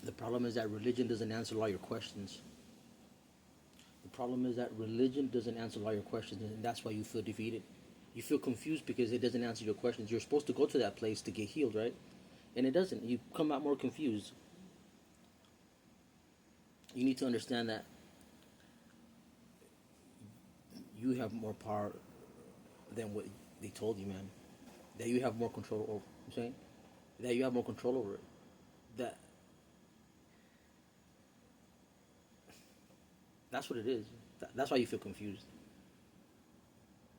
The problem is that religion doesn't answer all your questions. The problem is that religion doesn't answer all your questions, and that's why you feel defeated. You feel confused because it doesn't answer your questions. You're supposed to go to that place to get healed, right? And it doesn't. You come out more confused. You need to understand that you have more power than what they told you, man. That you have more control over. I'm saying that you have more control over it. That that's what it is. That's why you feel confused.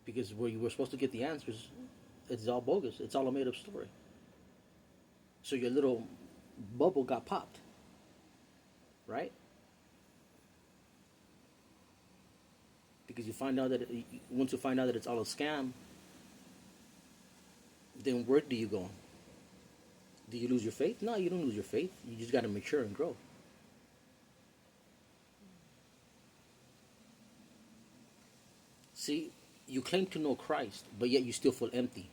Because where you were supposed to get the answers, it's all bogus. It's all a made up story. So your little bubble got popped, right? Because you find out that once you find out that it's all a scam, then where do you go? Do you lose your faith? No, you don't lose your faith. You just got to mature and grow. See, you claim to know Christ, but yet you still feel empty.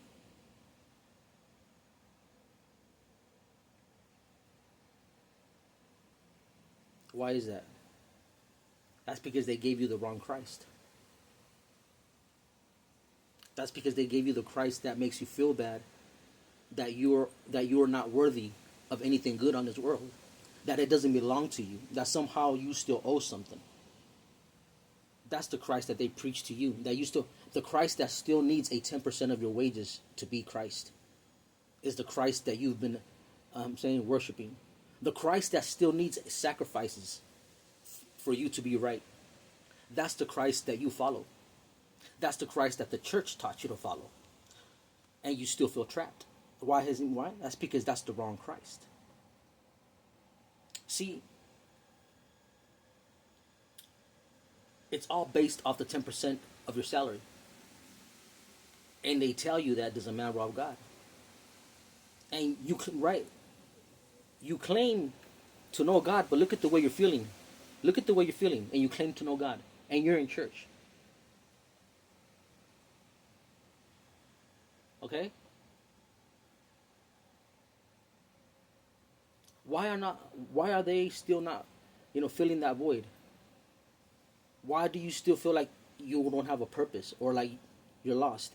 Why is that? That's because they gave you the wrong Christ. That's because they gave you the Christ that makes you feel bad, that you're not worthy of anything good on this world, that it doesn't belong to you, that somehow you still owe something. That's the Christ that they preach to you. That you still, the Christ that still needs a 10% of your wages to be Christ, is the Christ that you've been, saying, worshiping. The Christ that still needs sacrifices for you to be right. That's the Christ that you follow. That's the Christ that the church taught you to follow. And you still feel trapped. Why? That's because that's the wrong Christ. See, it's all based off the 10% of your salary. And they tell you that does a man rob God. And you can, right? You claim to know God, but look at the way you're feeling. Look at the way you're feeling, and you claim to know God, and you're in church. Okay? Why are they still not, filling that void? Why do you still feel like you don't have a purpose or like you're lost?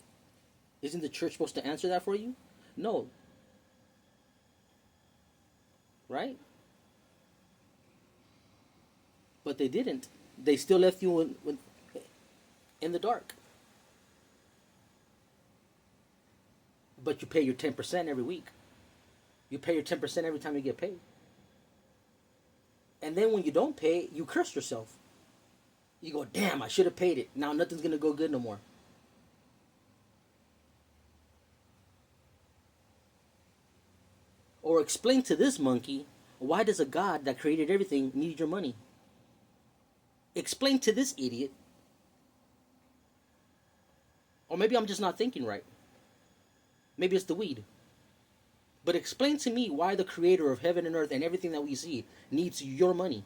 Isn't the church supposed to answer that for you? No. Right? But they didn't. They still left you in the dark. But you pay your 10% every week. You pay your 10% every time you get paid. And then when you don't pay it, you curse yourself. You go, damn, I should have paid it. Now nothing's going to go good no more. Or explain to this monkey, why does a God that created everything need your money? Explain to this idiot. Or maybe I'm just not thinking right. Maybe it's the weed. But explain to me why the creator of heaven and earth and everything that we see needs your money.